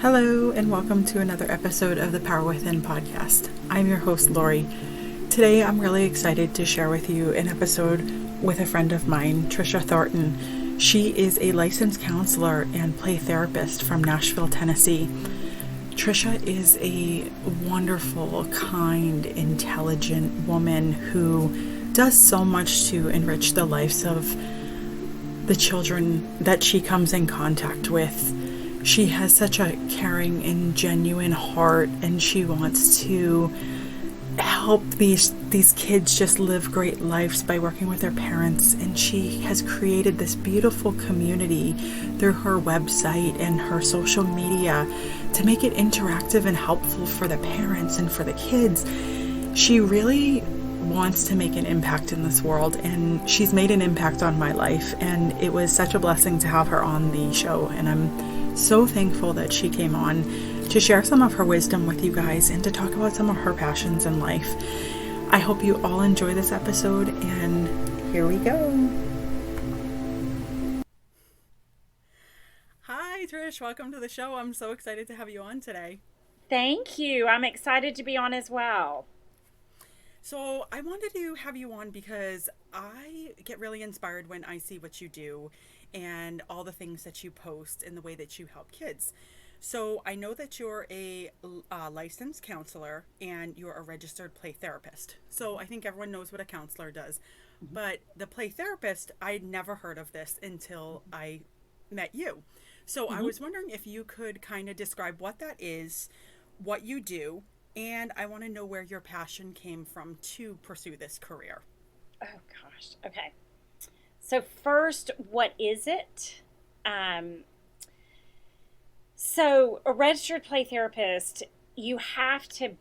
Hello, and welcome to another episode of the Power Within podcast. I'm your host, Laurie. Today, I'm really excited to share with you an episode with a friend of mine, Trisha Thornton. She is a licensed counselor and play therapist from Nashville, Tennessee. Trisha is a wonderful, kind, intelligent woman who does so much to enrich the lives of the children that she comes in contact with. She has such a caring and genuine heart, and she wants to help these kids just live great lives by working with their parents. And she has created this beautiful community through her website and her social media to make it interactive and helpful for the parents and for the kids. She really wants to make an impact in this world, and she's made an impact on my life, and it was such a blessing to have her on the show, and I'm so thankful that she came on to share some of her wisdom with you guys and to talk about some of her passions in life. I hope you all enjoy this episode, and here we go. Hi Trish, welcome to the show. I'm so excited to have you on today. Thank you. I'm excited to be on as well. So I wanted to have you on because I get really inspired when I see what you do and all the things that you post and the way that you help kids. So I know that you're a licensed counselor and you're a registered play therapist. So I think everyone knows what a counselor does. But the play therapist, I'd never heard of this until I met you. So I was wondering if you could kind of describe what that is, what you do, and I want to know where your passion came from to pursue this career. Oh, gosh. Okay. So first, what is it? So a registered play therapist, you have to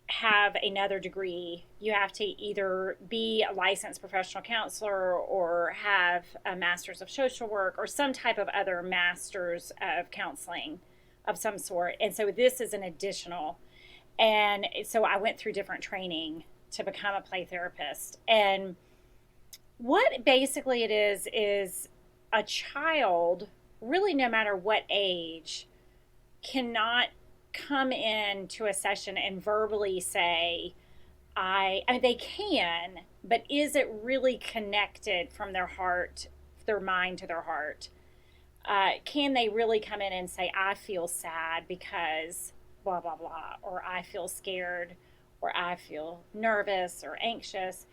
have another degree. You have to either be a licensed professional counselor or have a master's of social work or some type of other master's of counseling of some sort. And so this is an additional. And so I went through different training to become a play therapist. And what basically it is a child, really no matter what age, cannot come into a session and verbally say, I mean, they can, but is it really connected from their heart, their mind to their heart? Can they really come in and say, I feel sad because blah, blah, blah, or I feel scared, or I feel nervous or anxious?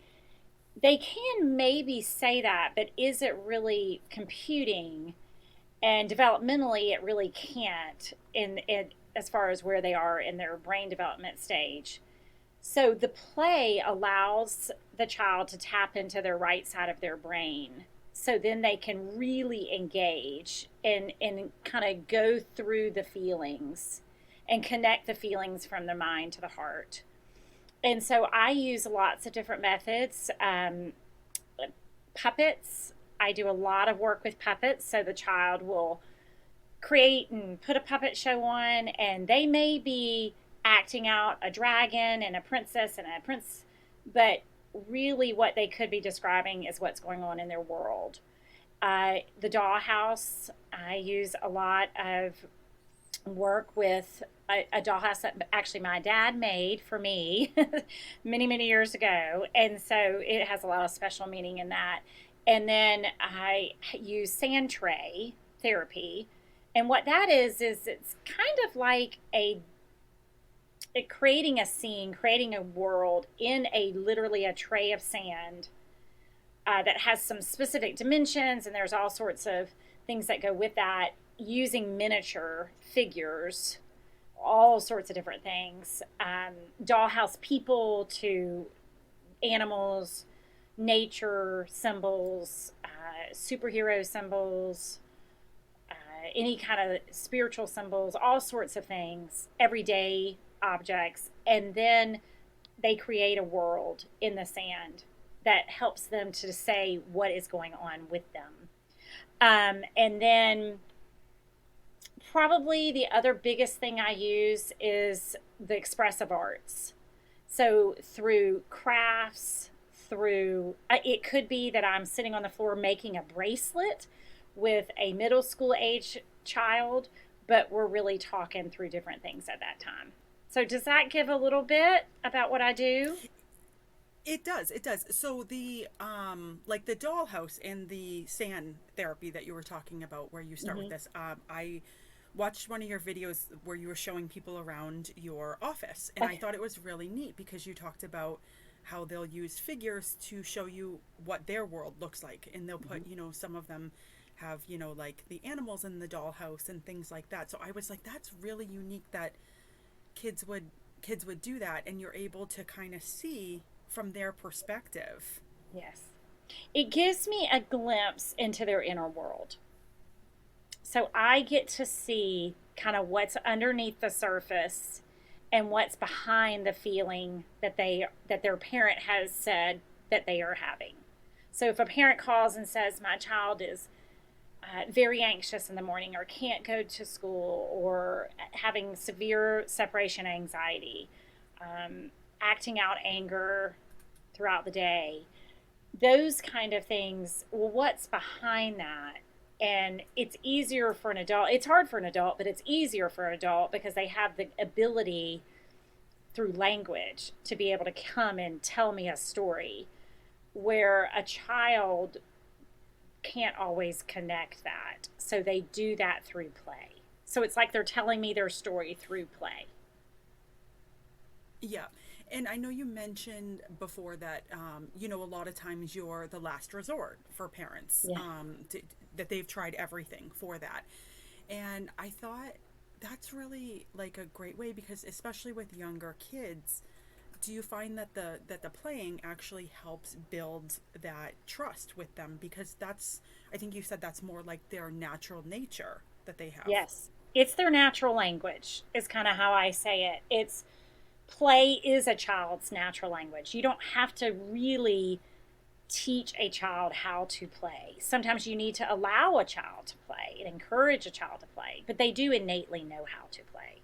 They can maybe say that, but is it really computing? And developmentally, it really can't in as far as where they are in their brain development stage. So the play allows the child to tap into their right side of their brain. So then they can really engage and kind of go through the feelings and connect the feelings from the mind to the heart. And so I use lots of different methods. Puppets, I do a lot of work with puppets. So the child will create and put a puppet show on, and they may be acting out a dragon and a princess and a prince, but really what they could be describing is what's going on in their world. The dollhouse, I use a lot of work with a dollhouse that actually my dad made for me many years ago, and so it has a lot of special meaning in that. And then I use sand tray therapy, and what that is it's kind of like creating a scene, creating a world in literally a tray of sand that has some specific dimensions, and there's all sorts of things that go with that, using miniature figures, all sorts of different things, dollhouse people to animals, nature symbols, superhero symbols, any kind of spiritual symbols, all sorts of things, everyday objects. And then they create a world in the sand that helps them to say what is going on with them. And then probably the other biggest thing I use is the expressive arts. So through crafts, it could be that I'm sitting on the floor making a bracelet with a middle school age child, but we're really talking through different things at that time. So does that give a little bit about what I do? It does. It does. So the like the dollhouse and the sand therapy that you were talking about, where you start with Mm-hmm. this, I watched one of your videos where you were showing people around your office, and I Okay. thought it was really neat because you talked about how they'll use figures to show you what their world looks like, and they'll Mm-hmm. put, some of them have, like the animals in the dollhouse and things like that. So I was like, that's really unique that kids would kids would do that, and you're able to kind of see from their perspective. Yes. It gives me a glimpse into their inner world. So I get to see kind of what's underneath the surface and what's behind the feeling that their parent has said that they are having. So if a parent calls and says my child is very anxious in the morning or can't go to school or having severe separation anxiety, acting out anger throughout the day, those kind of things, well, what's behind that? And it's easier for an adult. It's hard for an adult, but it's easier for an adult because they have the ability through language to be able to come and tell me a story where a child can't always connect that. So they do that through play. So it's like they're telling me their story through play. Yeah. And I know you mentioned before that, a lot of times you're the last resort for parents, Yeah. that they've tried everything for that. And I thought that's really like a great way because especially with younger kids, do you find that the playing actually helps build that trust with them? Because that's, I think you said that's more like their natural nature that they have. Yes. It's their natural language, is kind of how I say it. It's play is a child's natural language. You don't have to really teach a child how to play. Sometimes you need to allow a child to play and encourage a child to play, but they do innately know how to play.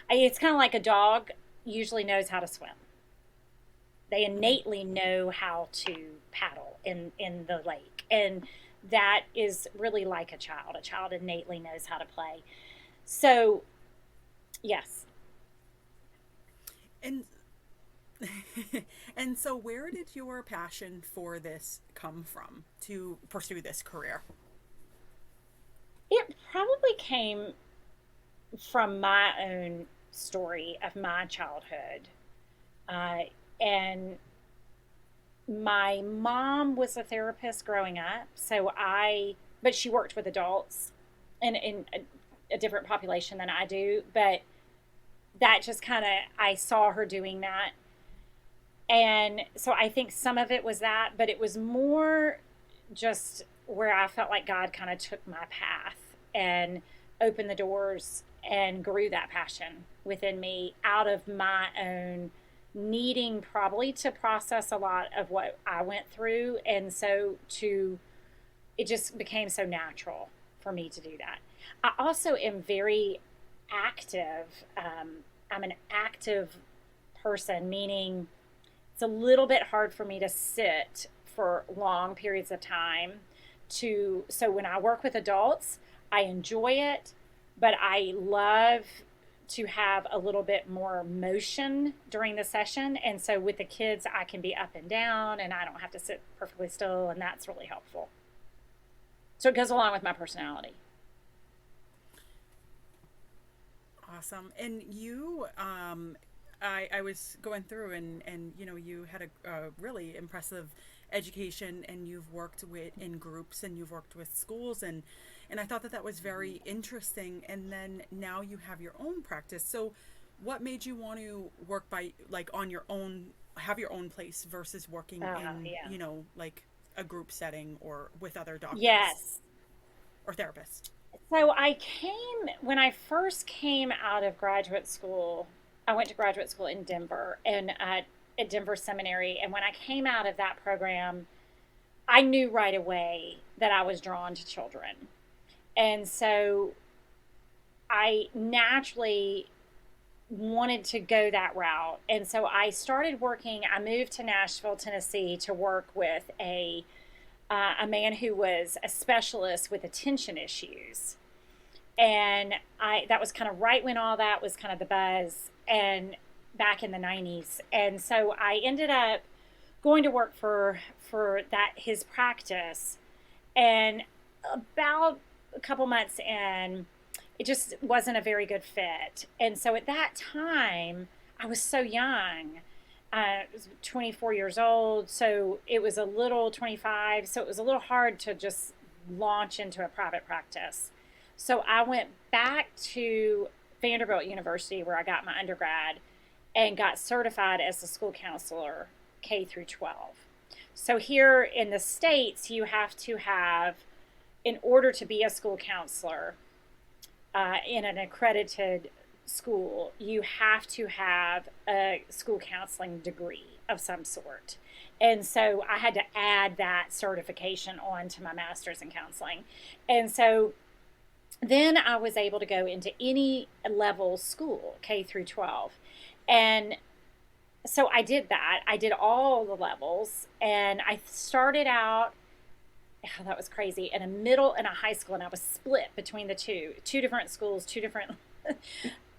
It's kind of like a dog usually knows how to swim. They innately know how to paddle in the lake. And that is really like a child. A child innately knows how to play. So, yes. And and so where did your passion for this come from to pursue this career? It probably came from my own story of my childhood. Uh, and my mom was a therapist growing up, but she worked with adults and in a different population than I do. But that just kind of, I saw her doing that. And so I think some of it was that, but it was more just where I felt like God kind of took my path and opened the doors and grew that passion within me out of my own needing probably to process a lot of what I went through. And so it just became so natural for me to do that. I also am very active. I'm an active person, meaning it's a little bit hard for me to sit for long periods of time. So when I work with adults, I enjoy it, but I love to have a little bit more motion during the session. And so with the kids, I can be up and down and I don't have to sit perfectly still, and that's really helpful. So it goes along with my personality. Awesome. And you, I was going through and you had a really impressive education, and you've worked in groups, and you've worked with schools, and I thought that was very interesting. And then now you have your own practice. So what made you want to work by like on your own, have your own place versus working in, Yeah. like a group setting or with other doctors Yes. or therapists? So when I first came out of graduate school, I went to graduate school in Denver and at Denver Seminary. And when I came out of that program, I knew right away that I was drawn to children. And so I naturally wanted to go that route. And so I moved to Nashville, Tennessee to work with a man who was a specialist with attention issues. And that was kind of right when all that was kind of the buzz, and back in the 90s. And so I ended up going to work for his practice, and about a couple months in, it just wasn't a very good fit. And so at that time, I was so young. I was 24 years old, so it was a little 25, so it was a little hard to just launch into a private practice. So I went back to Vanderbilt University, where I got my undergrad, and got certified as a school counselor, K through 12. So here in the States, you have to have, in order to be a school counselor in an accredited school, you have to have a school counseling degree of some sort. And so I had to add that certification on to my master's in counseling. And so then I was able to go into any level school, K through 12. And so I did that. I did all the levels, and I started out, oh, that was crazy, in a middle and a high school, and I was split between the two different schools, two different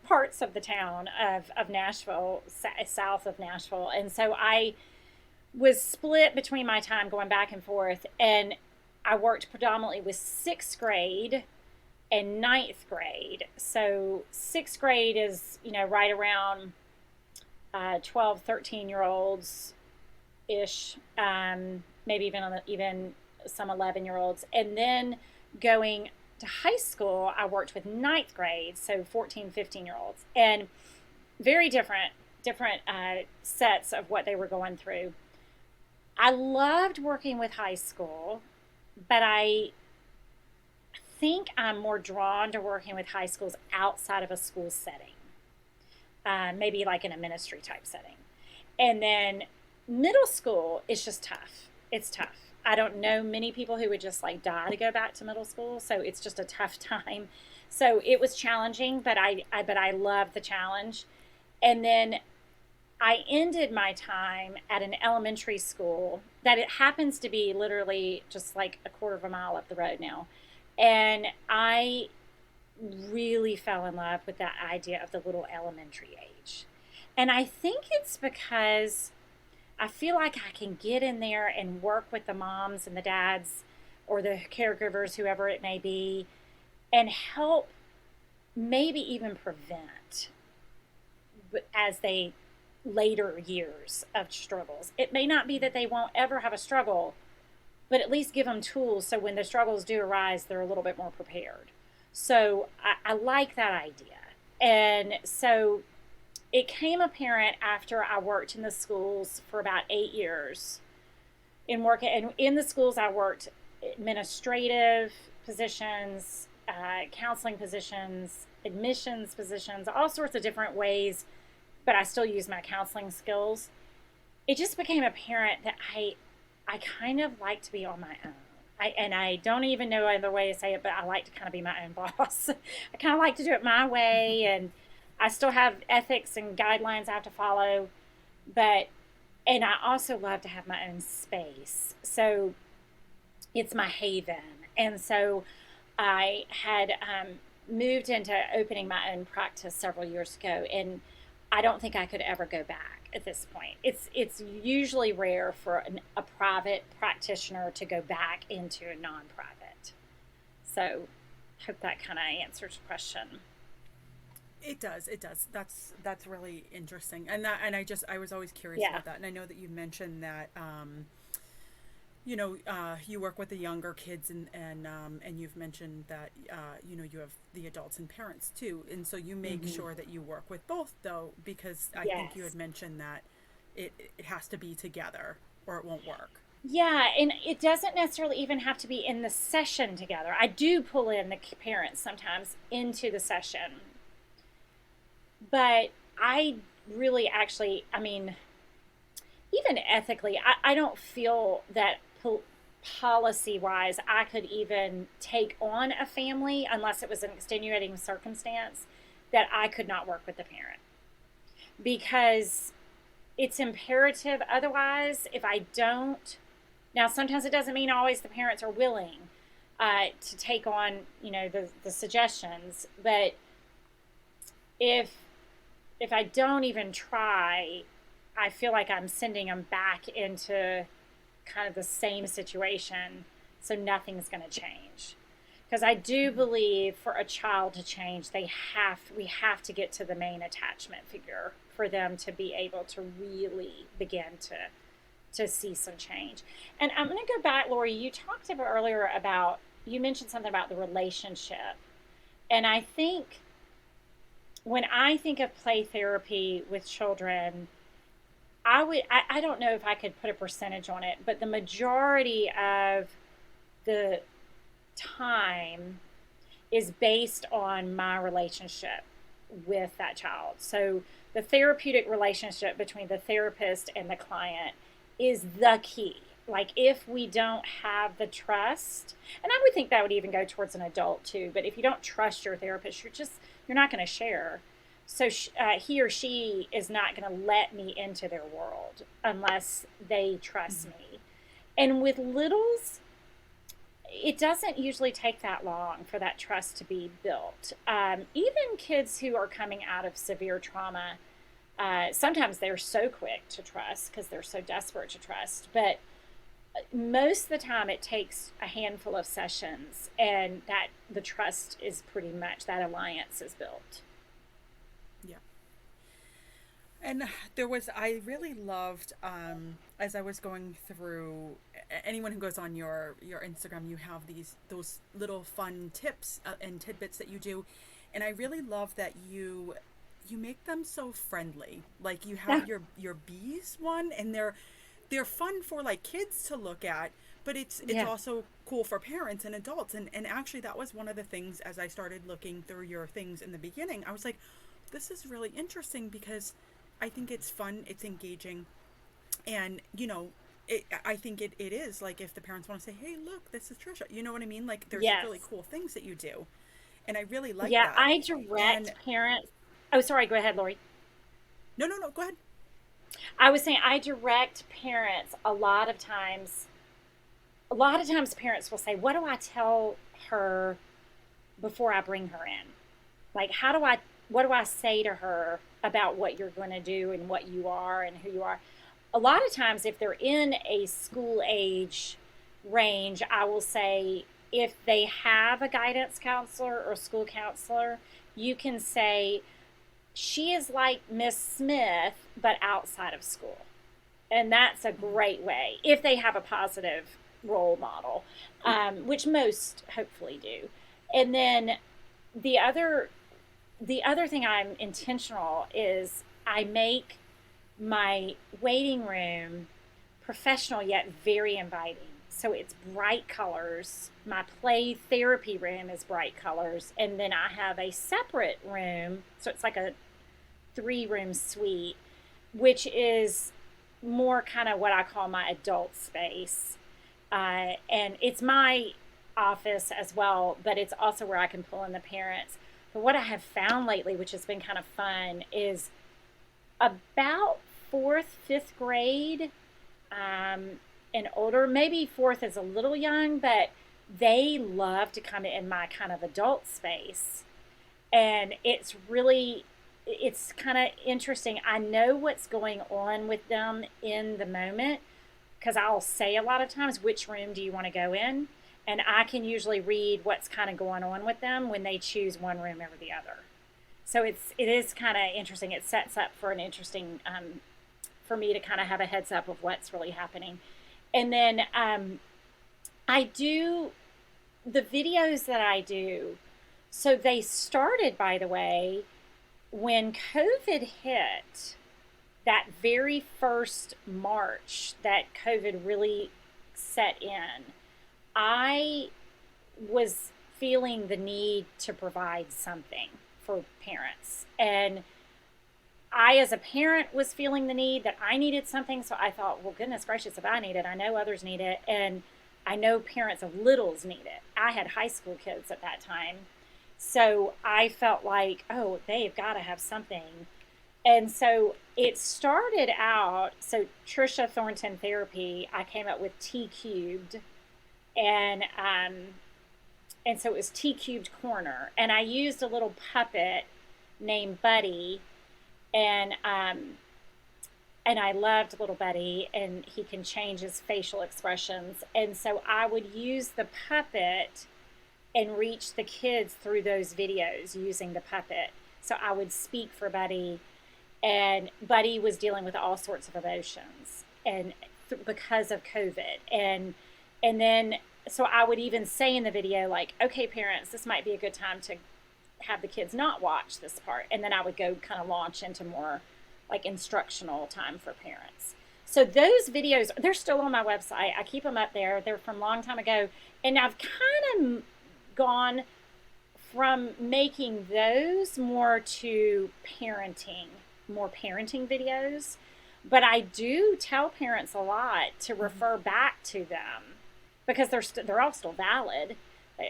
parts of the town of Nashville, south of Nashville. And so I was split between my time going back and forth, and I worked predominantly with sixth grade and ninth grade. So sixth grade is, right around 12, 13-year-olds ish, maybe even some 11-year-olds. And then going to high school, I worked with ninth grade, so 14, 15-year-olds, and very different sets of what they were going through. I loved working with high school, but I think I'm more drawn to working with high schools outside of a school setting, maybe like in a ministry type setting. And then middle school is just tough. It's tough. I don't know many people who would just like die to go back to middle school, so it's just a tough time. So it was challenging, but I loved the challenge. And then I ended my time at an elementary school that it happens to be literally just like a quarter of a mile up the road now. And I really fell in love with that idea of the little elementary age. And I think it's because I feel like I can get in there and work with the moms and the dads or the caregivers, whoever it may be, and help maybe even prevent as they later years of struggles. It may not be that they won't ever have a struggle, but at least give them tools so when the struggles do arise, they're a little bit more prepared. So I like that idea. And so it came apparent after I worked in the schools for about 8 years. And in the schools, I worked administrative positions, counseling positions, admissions positions, all sorts of different ways, but I still use my counseling skills. It just became apparent that I kind of like to be on my own. I don't even know another way to say it, but I like to kind of be my own boss. I kind of like to do it my way, and I still have ethics and guidelines I have to follow, and I also love to have my own space. So it's my haven. And so I had moved into opening my own practice several years ago, and I don't think I could ever go back at this point. It's usually rare for a private practitioner to go back into a non-private. So I hope that kind of answers the question. It does. That's really interesting. And I was always curious about that. And I know that you mentioned that you work with the younger kids, and you've mentioned that you have the adults and parents too, and so you make sure that you work with both, though, because I think you had mentioned that it has to be together or it won't work. Yeah, and it doesn't necessarily even have to be in the session together. I do pull in the parents sometimes into the session, but I really actually, even ethically, I don't feel that policy-wise I could even take on a family unless it was an extenuating circumstance that I could not work with the parent, because it's imperative. Otherwise, if I don't, now sometimes it doesn't mean always the parents are willing, to take on, the suggestions. But if I don't even try, I feel like I'm sending them back into kind of the same situation, so nothing's going to change. Because I do believe for a child to change, we have to get to the main attachment figure for them to be able to really begin to see some change. And I'm going to go back, Laurie. You talked about earlier you mentioned something about the relationship, and I think when I think of play therapy with children, I don't know if I could put a percentage on it, but the majority of the time is based on my relationship with that child. So the therapeutic relationship between the therapist and the client is the key. Like, if we don't have the trust, and I would think that would even go towards an adult too, but if you don't trust your therapist, you're not going to share. So he or she is not going to let me into their world unless they trust me. And with littles, it doesn't usually take that long for that trust to be built. Even kids who are coming out of severe trauma, sometimes they're so quick to trust because they're so desperate to trust. But most of the time it takes a handful of sessions, and that the trust is pretty much, that alliance is built. Yeah. And I really loved, as I was going through, anyone who goes on your Instagram, you have those little fun tips and tidbits that you do. And I really love that you make them so friendly. Like, you have your bees one, and they're fun for like kids to look at, but it's also cool for parents and adults. And actually that was one of the things, as I started looking through your things in the beginning, I was like, this is really interesting because I think it's fun, it's engaging, and I think it is, like, if the parents want to say, hey, look, this is Trisha, you know what I mean? Like, there's really cool things that you do, and I really like that. I direct parents. Oh, sorry, go ahead, Laurie. No, go ahead. I was saying I direct parents a lot of times. A lot of times parents will say, what do I tell her before I bring her in? Like, what do I say to her about what you're going to do and what you are and who you are? A lot of times, if they're in a school age range, I will say, if they have a guidance counselor or school counselor, you can say, she is like Miss Smith, but outside of school. And that's a great way, if they have a positive role model, which most hopefully do. And then the other thing I'm intentional is I make my waiting room professional yet very inviting. So it's bright colors. My play therapy room is bright colors. And then I have a separate room. So it's like a 3-room suite, which is more kind of what I call my adult space. And it's my office as well, but it's also where I can pull in the parents. But what I have found lately, which has been kind of fun, is about 4th, 5th grade, and older, maybe 4th is a little young, but they love to come in my kind of adult space. And it's kind of interesting. I know what's going on with them in the moment, because I'll say a lot of times, which room do you want to go in? And I can usually read what's kind of going on with them when they choose one room over the other. So it is kind of interesting. It sets up for an interesting, for me to kind of have a heads up of what's really happening. And then I do the videos that I do. So they started, by the way, when COVID hit, that very first March that COVID really set in, I was feeling the need to provide something for parents. And I, as a parent, was feeling the need that I needed something. So I thought, well, goodness gracious, if I need it, I know others need it. And I know parents of littles need it. I had high school kids at that time. So I felt like, oh, they've got to have something. And so it started out, so Trisha Thornton therapy, I came up with T cubed. And And so it was T cubed corner. And I used a little puppet named Buddy, and I loved little Buddy, and he can change his facial expressions. And so I would use the puppet and reach the kids through those videos using the puppet. So I would speak for Buddy, and Buddy was dealing with all sorts of emotions and because of COVID. And then so I would even say in the video, like, okay, parents, this might be a good time to have the kids not watch this part. And then I would go kind of launch into more like instructional time for parents. So those videos, they're still on my website. I keep them up there. They're from a long time ago. And I've kind of gone from making those more to parenting, more parenting videos. But I do tell parents a lot to refer back to them because they're all still valid.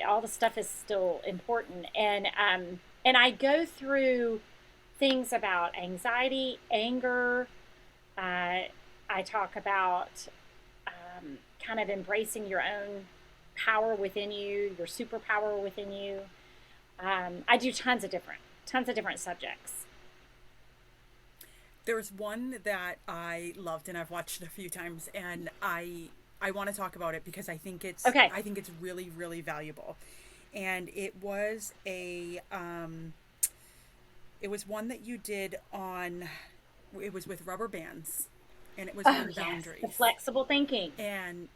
All the stuff is still important. And I go through things about anxiety, anger. I talk about kind of embracing your own power within you, your superpower within you. I do tons of different subjects. There's one that I loved and I've watched it a few times, and I want to talk about it because I think it's okay. I think it's really, really valuable. And it was it was one that you did on, it was with rubber bands, and it was on boundaries. The flexible thinking. And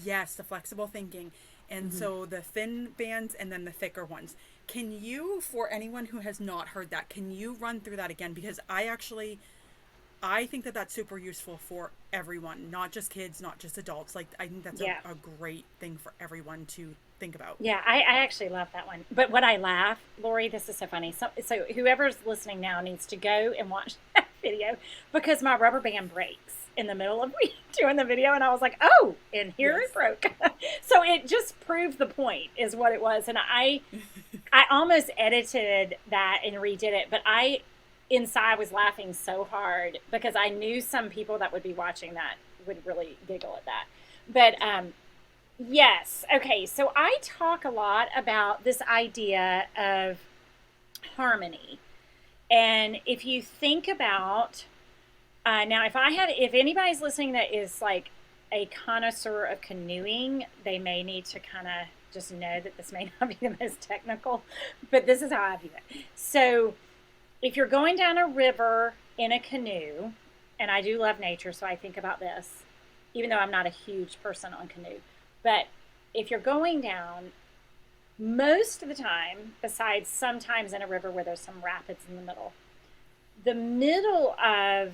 yes, the flexible thinking. And so the thin bands and then the thicker ones. Can you, for anyone who has not heard that, can you run through that again? Because I think that that's super useful for everyone, not just kids, not just adults. Like, I think that's a great thing for everyone to think about. Yeah, I actually love that one. But what I laugh, Laurie, this is so funny. So whoever's listening now needs to go and watch that video, because my rubber band breaks in the middle of me doing the video, and I was like, oh, and here it broke. So it just proved the point is what it was. And I almost edited that and redid it, but inside was laughing so hard because I knew some people that would be watching that would really giggle at that. But yes, okay, so I talk a lot about this idea of harmony. And if you think about now, if anybody's listening that is like a connoisseur of canoeing, they may need to kind of just know that this may not be the most technical, but this is how I view it. So if you're going down a river in a canoe, and I do love nature, so I think about this, even though I'm not a huge person on canoe, but if you're going down, most of the time, besides sometimes in a river where there's some rapids in the middle of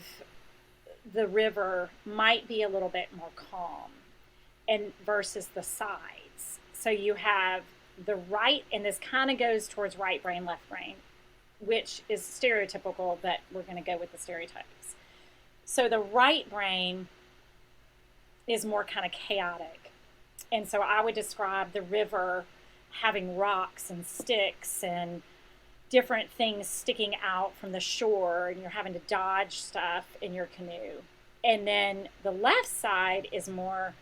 the river might be a little bit more calm and versus the sides. So you have the right, and this kind of goes towards right brain, left brain, which is stereotypical, but we're going to go with the stereotypes. So the right brain is more kind of chaotic. And so I would describe the river having rocks and sticks and different things sticking out from the shore, and you're having to dodge stuff in your canoe. And then the left side is more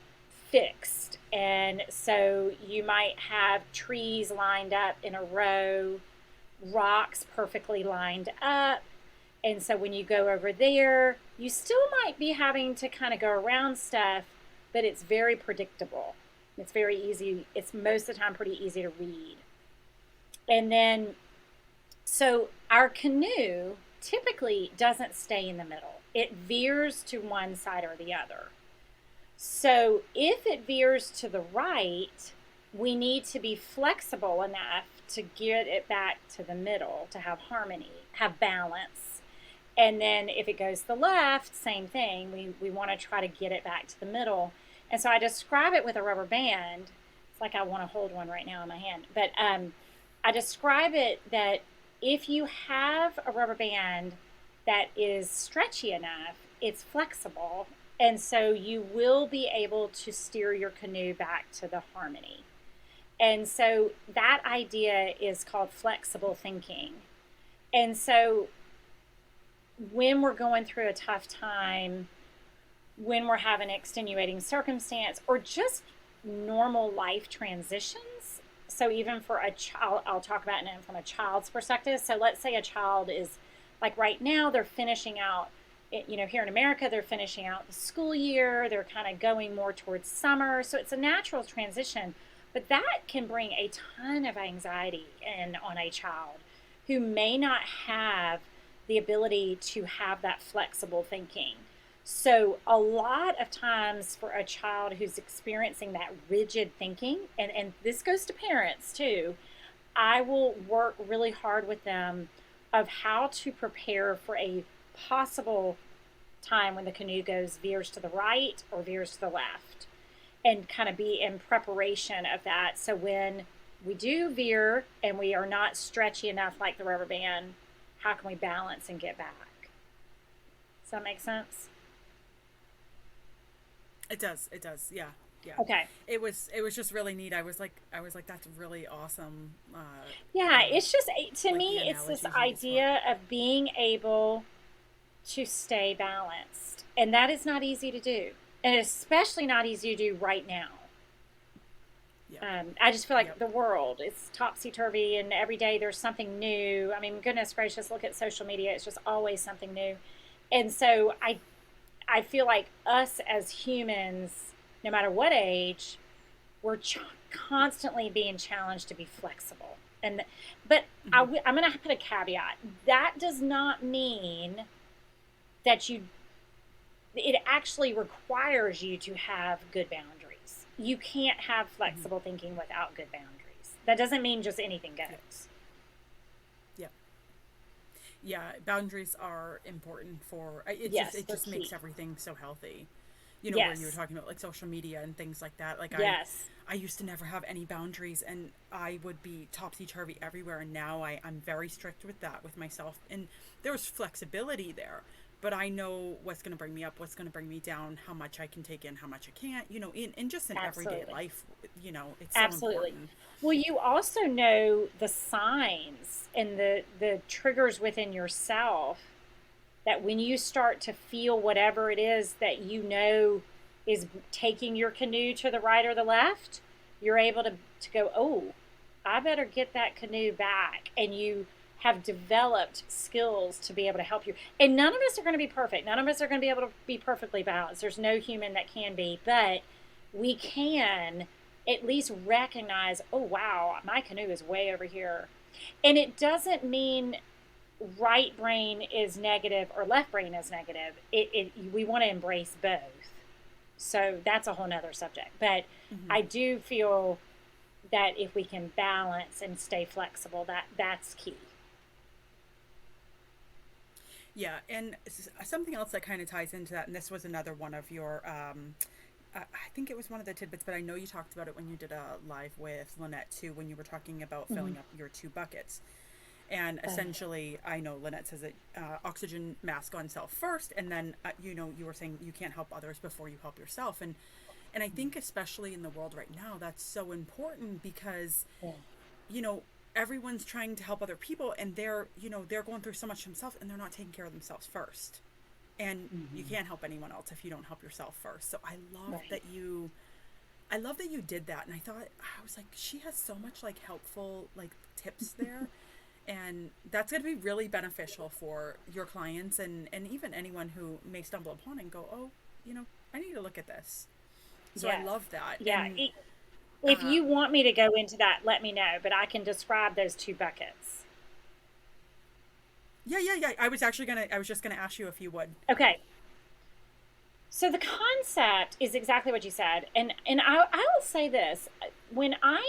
fixed. And so you might have trees lined up in a row, rocks perfectly lined up. And so when you go over there, you still might be having to kind of go around stuff, but it's very predictable. It's very easy. It's most of the time pretty easy to read. And then, so our canoe typically doesn't stay in the middle. It veers to one side or the other. So if it veers to the right, we need to be flexible enough to get it back to the middle, to have harmony, have balance. And then if it goes to the left, same thing. We want to try to get it back to the middle. And so I describe it with a rubber band. It's like I want to hold one right now in my hand. But I describe it that if you have a rubber band that is stretchy enough, it's flexible. And so you will be able to steer your canoe back to the harmony. And so that idea is called flexible thinking. And so when we're going through a tough time, when we're having extenuating circumstance, or just normal life transitions, So even for a child, I'll talk about it from a child's perspective. So let's say a child is like right now they're finishing out, here in America, they're finishing out the school year. They're kind of going more towards summer. So it's a natural transition, but that can bring a ton of anxiety in on a child who may not have the ability to have that flexible thinking. So a lot of times for a child who's experiencing that rigid thinking, and this goes to parents too, I will work really hard with them of how to prepare for a possible time when the canoe veers to the right or veers to the left, and kind of be in preparation of that. So when we do veer and we are not stretchy enough like the rubber band, how can we balance and get back? Does that make sense? It does. Yeah. Okay. It was just really neat. I was like, that's really awesome. Yeah, it's just, to like me, it's this idea of being able to stay balanced. And that is not easy to do. And especially not easy to do right now. Yeah. I just feel like the world is topsy-turvy, and every day there's something new. I mean, goodness gracious, look at social media. It's just always something new. And so I feel like us as humans, no matter what age, we're constantly being challenged to be flexible. But I'm going to put a caveat. That does not mean that it actually requires you to have good boundaries. You can't have flexible thinking without good boundaries. That doesn't mean just anything goes. Yeah, boundaries are important for it. It just makes everything so healthy. Where you were talking about like social media and things like that. Like I used to never have any boundaries, and I would be topsy-turvy everywhere. And now I'm very strict with that with myself. And there's flexibility there, but I know what's going to bring me up, what's going to bring me down, how much I can take in, how much I can't, in just in everyday life, it's so important. Well, you also know the signs and the triggers within yourself that when you start to feel whatever it is that is taking your canoe to the right or the left, you're able to go, oh, I better get that canoe back. And you have developed skills to be able to help you. And none of us are going to be perfect. None of us are going to be able to be perfectly balanced. There's no human that can be, but we can at least recognize, oh, wow, my canoe is way over here. And it doesn't mean right brain is negative or left brain is negative. We want to embrace both. So that's a whole nother subject. But I do feel that if we can balance and stay flexible, that's key. Yeah, and something else that kind of ties into that, and this was another one of your, I think it was one of the tidbits, but I know you talked about it when you did a live with Lynette too, when you were talking about filling up your 2 buckets. And essentially, I know Lynette says that oxygen mask on self first, and then, you were saying you can't help others before you help yourself. And I think especially in the world right now, that's so important because, everyone's trying to help other people, and they're going through so much themselves, and they're not taking care of themselves first. And you can't help anyone else if you don't help yourself first. So I love that you did that. And I was like, she has so much like helpful like tips there. And that's going to be really beneficial for your clients and even anyone who may stumble upon and go, oh, I need to look at this. So I love that. Yeah. And, if you want me to go into that, let me know. But I can describe those 2 buckets. Yeah. I was just going to ask you if you would. Okay. So the concept is exactly what you said. And I will say this. When I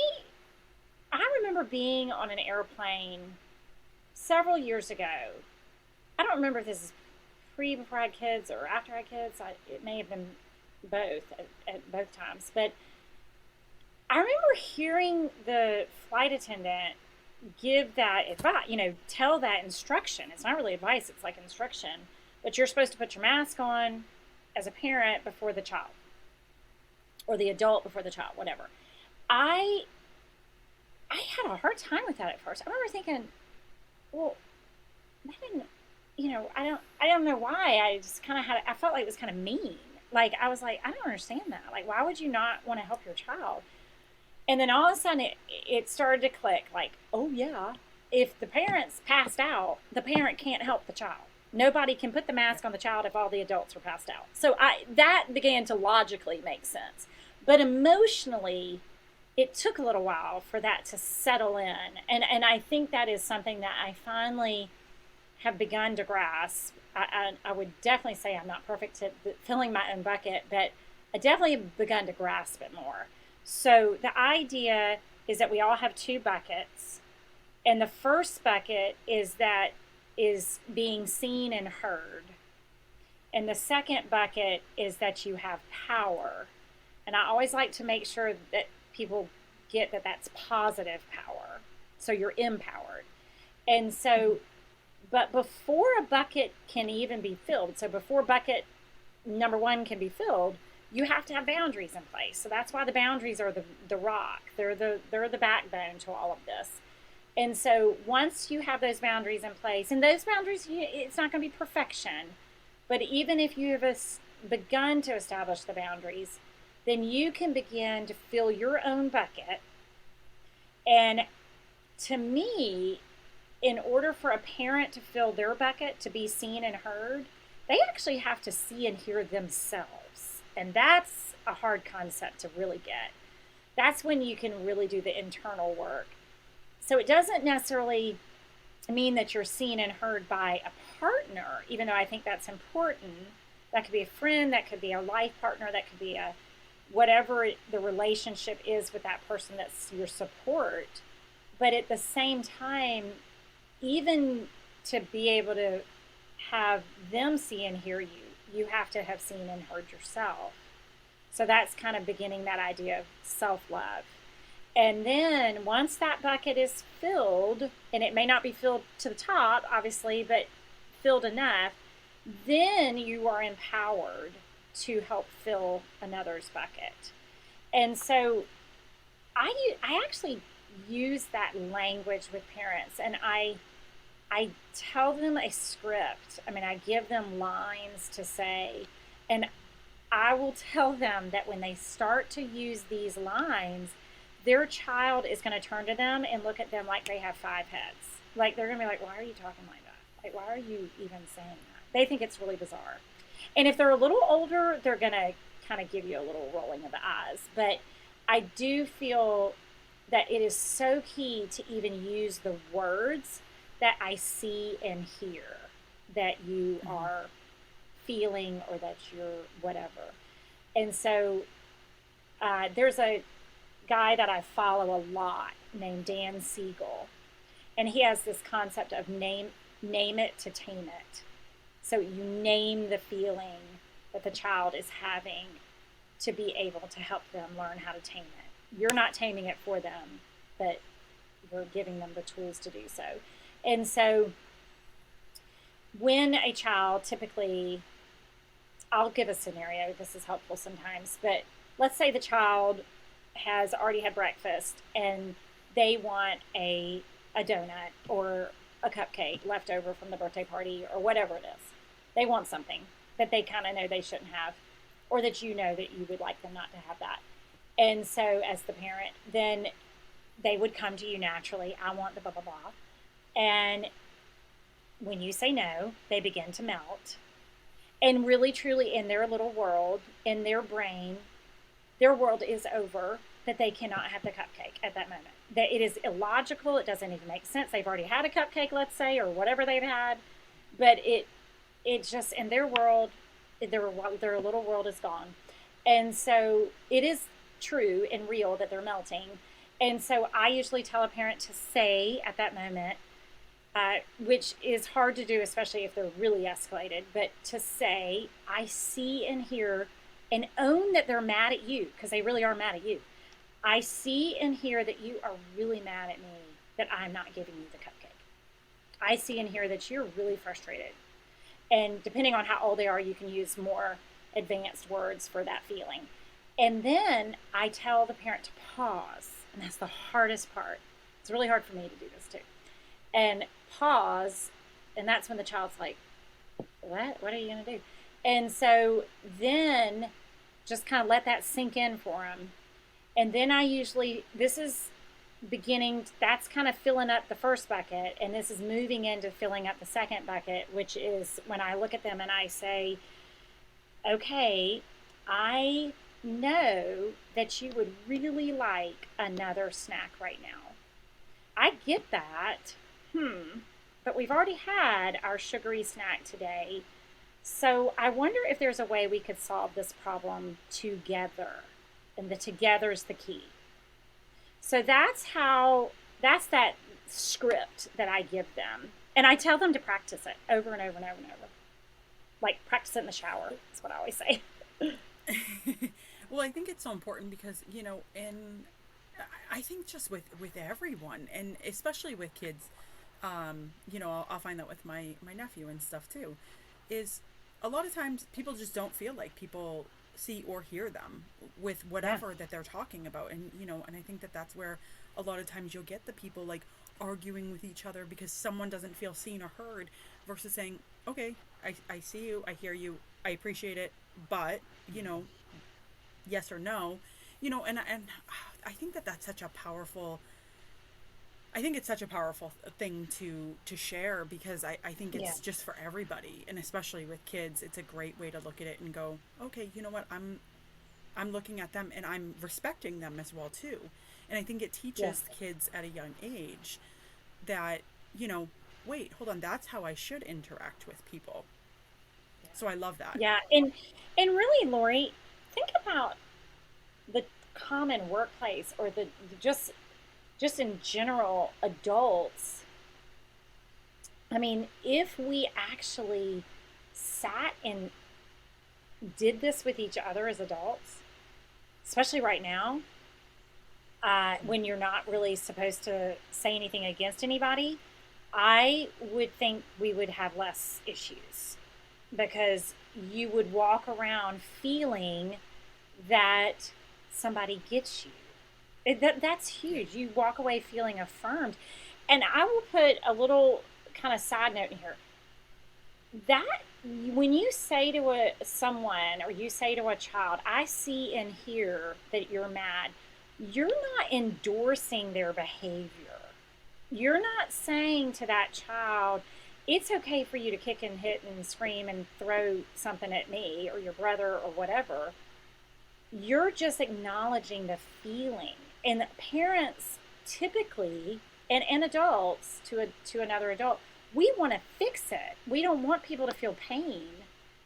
remember being on an airplane several years ago. I don't remember if this is before I had kids or after I had kids. It may have been both at both times. But I remember hearing the flight attendant give that advice, tell that instruction. It's not really advice, it's like instruction. But you're supposed to put your mask on as a parent before the child. Or the adult before the child, whatever. I had a hard time with that at first. I remember thinking, well, that didn't, I don't know why. I just kind of I felt like it was kind of mean. Like, I was like, I don't understand that. Like, why would you not want to help your child? And then all of a sudden it started to click like, oh yeah, if the parents passed out, the parent can't help the child. Nobody can put the mask on the child if all the adults are passed out. So that began to logically make sense. But emotionally, it took a little while for that to settle in. And I think that is something that I finally have begun to grasp. I would definitely say I'm not perfect at filling my own bucket, but I definitely have begun to grasp it more. So the idea is that we all have two buckets. And the first bucket is being seen and heard. And the second bucket is that you have power. And I always like to make sure that people get that that's positive power. So you're empowered. And so, but before a bucket can even be filled, so before bucket number one can be filled, you have to have boundaries in place. So that's why the boundaries are the rock. They're the backbone to all of this. And so once you have those boundaries in place, and those boundaries, it's not going to be perfection, but even if you have begun to establish the boundaries, then you can begin to fill your own bucket. And to me, in order for a parent to fill their bucket, to be seen and heard, they actually have to see and hear themselves. And that's a hard concept to really get. That's when you can really do the internal work. So it doesn't necessarily mean that you're seen and heard by a partner, even though I think that's important. That could be a friend, that could be a life partner, that could be a whatever the relationship is with that person that's your support. But at the same time, even to be able to have them see and hear you, you have to have seen and heard yourself. So that's kind of beginning that idea of self-love. And then once that bucket is filled, and it may not be filled to the top, obviously, but filled enough, then you are empowered to help fill another's bucket. And so I actually use that language with parents, and I tell them a script. I mean, I give them lines to say, and I will tell them that when they start to use these lines, their child is going to turn to them and look at them like they have 5 heads. Like, they're going to be like, why are you talking like that? Like, why are you even saying that? They think it's really bizarre. And if they're a little older, they're going to kind of give you a little rolling of the eyes. But I do feel that it is so key to even use the words that I see and hear that you are feeling or that you're whatever. And so there's a guy that I follow a lot named Siegel, and he has this concept of name it to tame it. So you name the feeling that the child is having to be able to help them learn how to tame it. You're not taming it for them, but you're giving them the tools to do so. And so when a child, typically, I'll give a scenario, this is helpful sometimes, but let's say the child has already had breakfast and they want a donut or a cupcake left over from the birthday party or whatever it is. They want something that they kind of know they shouldn't have, or that you know that you would like them not to have that. And so as the parent, then they would come to you naturally. I want the blah, blah, blah. And when you say no, they begin to melt. And really, truly, in their little world, in their brain, their world is over, that they cannot have the cupcake at that moment. That it is illogical. It doesn't even make sense. They've already had a cupcake, let's say, or whatever they've had. But it just, in their world, their little world is gone. And so it is true and real that they're melting. And so I usually tell a parent to say at that moment, which is hard to do, especially if they're really escalated, but to say, I see and hear, and own that they're mad at you, because they really are mad at you. I see and hear that you are really mad at me that I'm not giving you the cupcake. I see and hear that you're really frustrated. And depending on how old they are, you can use more advanced words for that feeling. And then I tell the parent to pause, and that's the hardest part. It's really hard for me to do this too. And pause, and that's when the child's like, what are you going to do? And so then just kind of let that sink in for them. And then I usually, this is beginning, that's kind of filling up the first bucket. And this is moving into filling up the second bucket, which is when I look at them and I say, okay, I know that you would really like another snack right now. I get that. But we've already had our sugary snack today. So I wonder if there's a way we could solve this problem together. And the together's the key. So that's that script that I give them. And I tell them to practice it over and over and over and over. Like practice it in the shower. That's what I always say. Well, I think it's so important because, and I think just with everyone, and especially with kids, I'll find that with my nephew and stuff too, is a lot of times people just don't feel like people see or hear them with whatever that they're talking about. And, and I think that that's where a lot of times you'll get the people like arguing with each other because someone doesn't feel seen or heard versus saying, okay, I see you, I hear you, I appreciate it, but, yes or no, and I think that that's such a powerful, I think it's such a powerful thing to share because I think it's just for everybody, and especially with kids, it's a great way to look at it and go, okay, you know what, I'm looking at them and I'm respecting them as well too. And I think it teaches kids at a young age that, wait, hold on, that's how I should interact with people. So I love that. Yeah. And really, Lori, think about the common workplace or the just in general adults. I mean, if we actually sat and did this with each other as adults, especially right now, when you're not really supposed to say anything against anybody, I would think we would have less issues because you would walk around feeling that somebody gets you. That's huge. You walk away feeling affirmed. And I will put a little kind of side note in here. That when you say to someone or you say to a child, I see and hear that you're mad, you're not endorsing their behavior. You're not saying to that child, it's okay for you to kick and hit and scream and throw something at me or your brother or whatever. You're just acknowledging the feeling. And parents typically, and adults to another adult, we want to fix it. We don't want people to feel pain.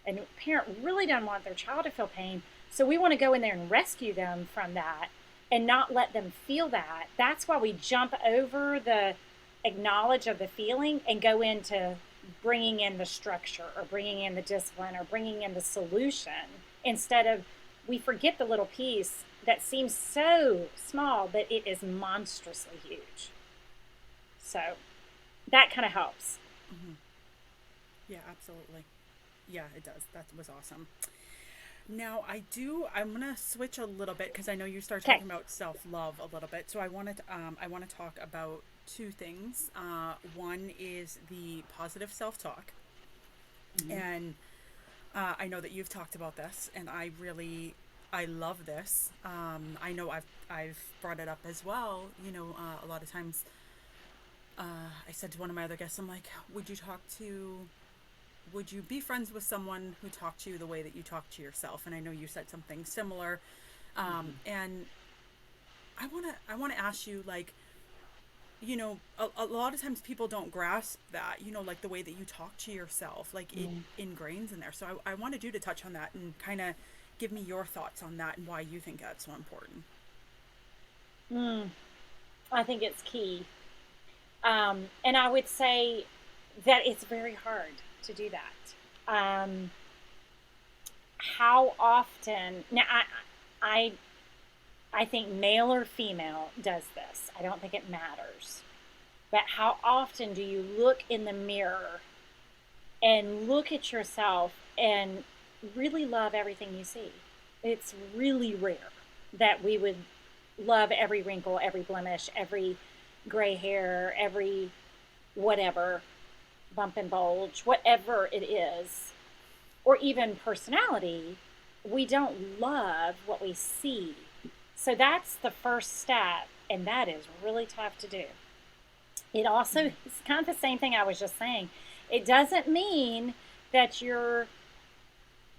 And a parent really doesn't want their child to feel pain. So we want to go in there and rescue them from that and not let them feel that. That's why we jump over the acknowledge of the feeling and go into bringing in the structure or bringing in the discipline or bringing in the solution instead of we forget the little piece that seems so small, but it is monstrously huge. So that kind of helps. Mm-hmm. Yeah, absolutely. Yeah, it does. That was awesome. Now I'm going to switch a little bit because I know you started talking about self-love a little bit. So I want to talk about two things. One is the positive self-talk. Mm-hmm. And I know that you've talked about this and I love this. I know I've brought it up as well. A lot of times I said to one of my other guests, I'm like, would you be friends with someone who talked to you the way that you talk to yourself? And I know you said something similar. And I want to ask you, like, a lot of times people don't grasp that, like the way that you talk to yourself, like it ingrains in there. So I wanted you to touch on that and kind of give me your thoughts on that and why you think that's so important. I think it's key. And I would say that it's very hard to do that. How often now I think male or female does this. I don't think it matters. But how often do you look in the mirror and look at yourself and really love everything you see? It's really rare that we would love every wrinkle, every blemish, every gray hair, every whatever, bump and bulge, whatever it is, or even personality. We don't love what we see. So that's the first step, and that is really tough to do. It also is kind of the same thing I was just saying. It doesn't mean that you're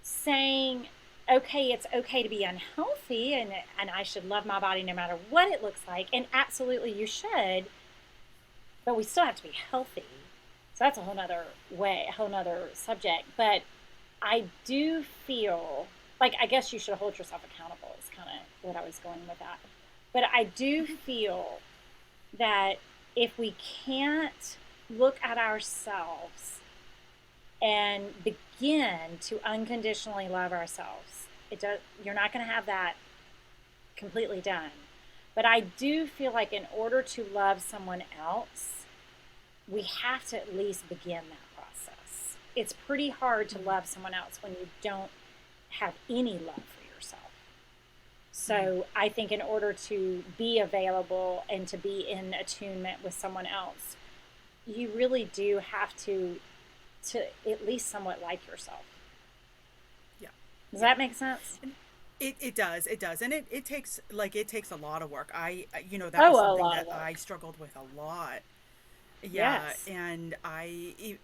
saying, okay, it's okay to be unhealthy, and I should love my body no matter what it looks like. And absolutely you should, but we still have to be healthy. So that's a whole nother way, a whole nother subject. But I do feel like, I guess you should hold yourself accountable is kind of what I was going with that. But I do feel that if we can't look at ourselves and begin to unconditionally love ourselves, you're not going to have that completely done. But I do feel like in order to love someone else, we have to at least begin that process. It's pretty hard to love someone else when you don't have any love for yourself. So I think in order to be available and to be in attunement with someone else, you really do have to at least somewhat like yourself. Yeah. Does that make sense? It does. And it takes a lot of work. That was A something lot that of work. I struggled with a lot. Yeah. Yes. And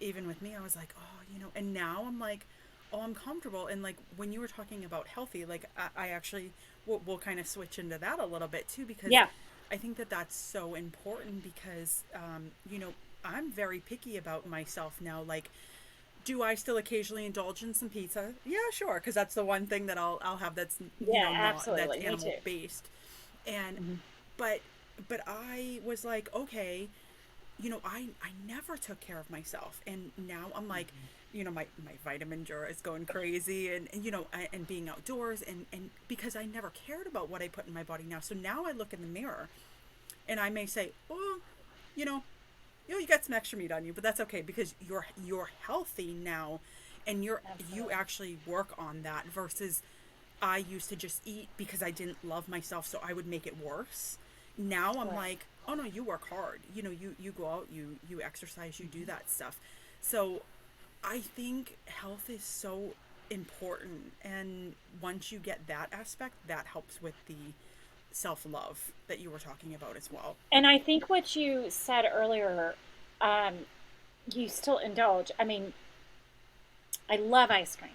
even with me, I was like, oh, and now I'm like, oh, I'm comfortable. And like when you were talking about healthy, like I actually, we'll kind of switch into that a little bit too, because Yeah. I think that that's so important because, I'm very picky about myself now. Like, do I still occasionally indulge in some pizza? Yeah, sure, because that's the one thing that I'll have that's Yeah, not that's absolutely. Me animal too. based. And Mm-hmm. but I was like, okay, I never took care of myself, and now I'm like, my vitamin jar is going crazy, and being outdoors, and because I never cared about what I put in my body now, so now I look in the mirror, and I may say, oh, you know, you got some extra meat on you, but that's okay because you're healthy now, and you Absolutely. actually work on that versus I used to just eat because I didn't love myself, so I would make it worse. Now I'm Right. like, oh no, you work hard. You go out, you exercise, you do that stuff. So I think health is so important, and once you get that aspect, that helps with the self-love that you were talking about as well. And I think what you said earlier, um, you still indulge. I mean, I love ice cream.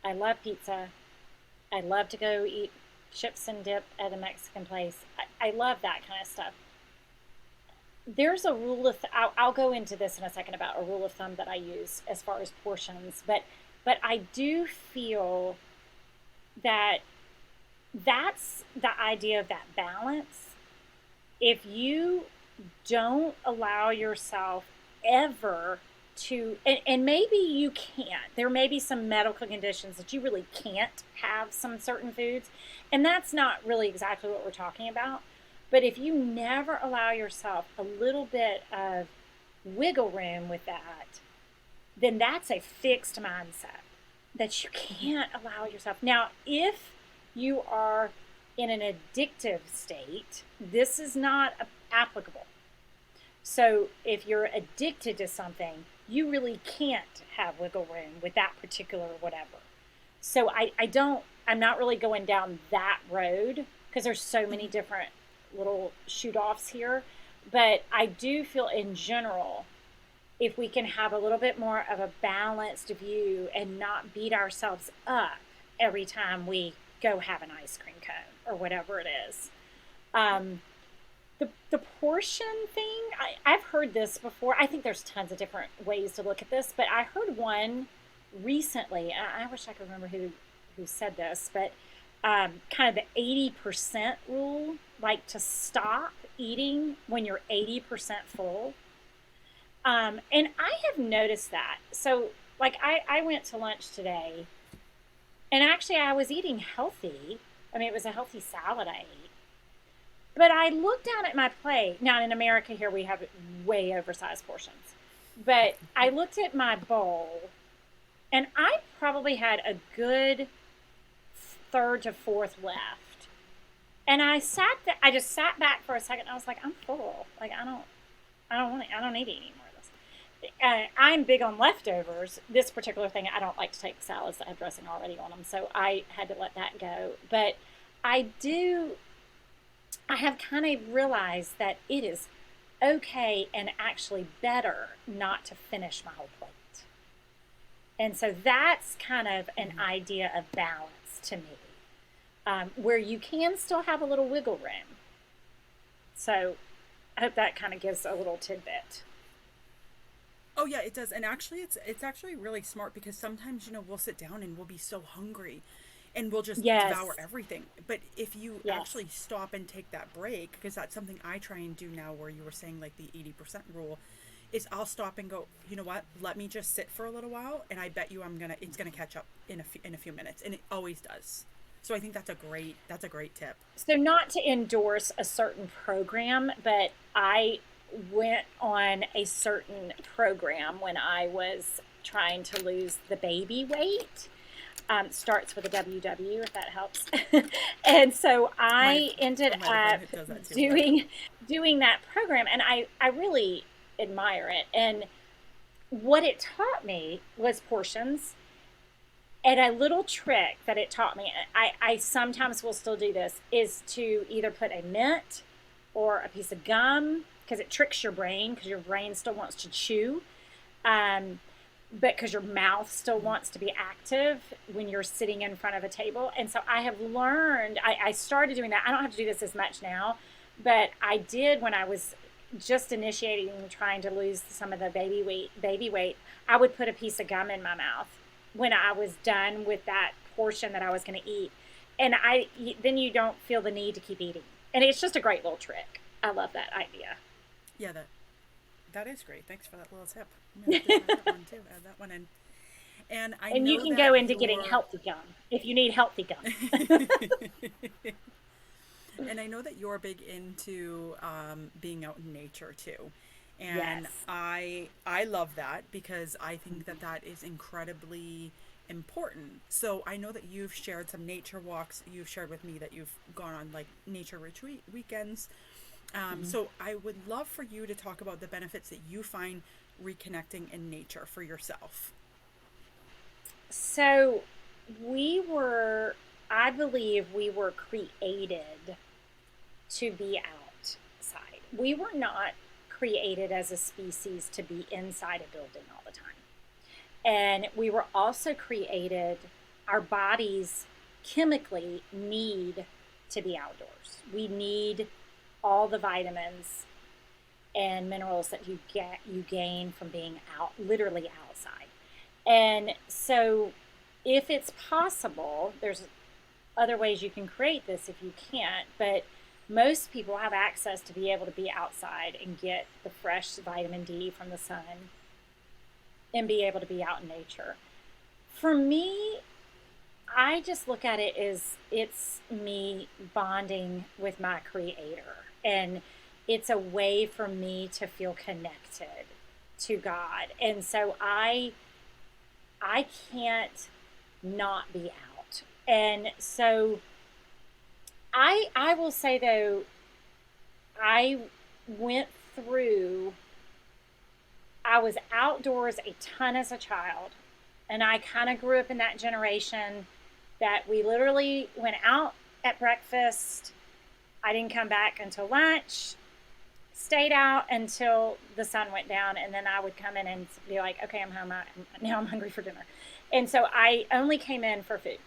I love pizza. I love to go eat chips and dip at a Mexican place. I love that kind of stuff. There's a rule of I'll go into this in a second about a rule of thumb that I use as far as portions, but I do feel that that's the idea of that balance. If you don't allow yourself ever to, and maybe you can't, there may be some medical conditions that you really can't have some certain foods, and that's not really exactly what we're talking about. But if you never allow yourself a little bit of wiggle room with that, then that's a fixed mindset that you can't allow yourself. Now, if you are in an addictive state, this is not applicable. So if you're addicted to something, you really can't have wiggle room with that particular whatever. So I'm not really going down that road because there's so many different little shoot offs here. But I do feel in general, if we can have a little bit more of a balanced view and not beat ourselves up every time we go have an ice cream cone or whatever it is. The portion thing, I've heard this before. I think there's tons of different ways to look at this, but I heard one recently. I wish I could remember who said this, but kind of the 80% rule, like to stop eating when you're 80% full. And I have noticed that. So, like, I went to lunch today, and actually, I was eating healthy. I mean, it was a healthy salad I ate. But I looked down at my plate. Now, in America, here we have way oversized portions. But I looked at my bowl, and I probably had a good third to fourth left. And I just sat back for a second. And I was like, I'm full. Like, I don't need to eat anymore of this. I'm big on leftovers. This particular thing, I don't like to take salads that have dressing already on them, so I had to let that go. But I do I have kind of realized that it is okay and actually better not to finish my whole plate. And so that's kind of an idea of balance to me, where you can still have a little wiggle room. So I hope that kind of gives a little tidbit. Oh yeah, it does. And actually it's actually really smart because sometimes, we'll sit down and we'll be so hungry and we'll just devour Yes. everything. But if you Yes. actually stop and take that break, because that's something I try and do now, where you were saying like the 80% rule, is I'll stop and go, you know what? Let me just sit for a little while, and I bet you it's gonna catch up in a few minutes, and it always does. So I think that's a great tip. So, not to endorse a certain program, but I went on a certain program when I was trying to lose the baby weight. Starts with a WW, if that helps. And so My I ended might have friend up who does that too. Yep. doing that program, and I really admire it. And what it taught me was portions. And a little trick that it taught me, I sometimes will still do this, is to either put a mint or a piece of gum, because it tricks your brain, because your brain still wants to chew. Um, but because your mouth still wants to be active when you're sitting in front of a table. And so I have learned, I started doing that. I don't have to do this as much now, but I did when I was just initiating trying to lose some of the baby weight. I would put a piece of gum in my mouth when I was done with that portion that I was going to eat. And then you don't feel the need to keep eating. And it's just a great little trick. I love that idea. Yeah, that is great. Thanks for that little tip. I'm gonna have to try that one too. Add that one in. And I And you know can go that into getting you're healthy gum if you need healthy gum. and I know that you're big into being out in nature too. And Yes. I love that because I think that that is incredibly important. So I know that you've shared some nature walks. You've shared with me that you've gone on like nature retreat weekends. So I would love for you to talk about the benefits that you find reconnecting in nature for yourself. So we were, I believe we were created to be outside. We were not created as a species to be inside a building all the time. And we were also created, our bodies chemically need to be outdoors. We need all the vitamins and minerals that you gain from being out, literally outside. And so if it's possible, there's other ways you can create this if you can't, but most people have access to be able to be outside and get the fresh vitamin D from the sun and be able to be out in nature. For me, I just look at it as it's me bonding with my creator. And it's a way for me to feel connected to God. And so I can't not be out. And so I will say though, I went through, I was outdoors a ton as a child, and I kind of grew up in that generation that we literally went out at breakfast. I didn't come back until lunch, stayed out until the sun went down, and then I would come in and be like, okay, I'm home. Now I'm hungry for dinner. And so I only came in for food.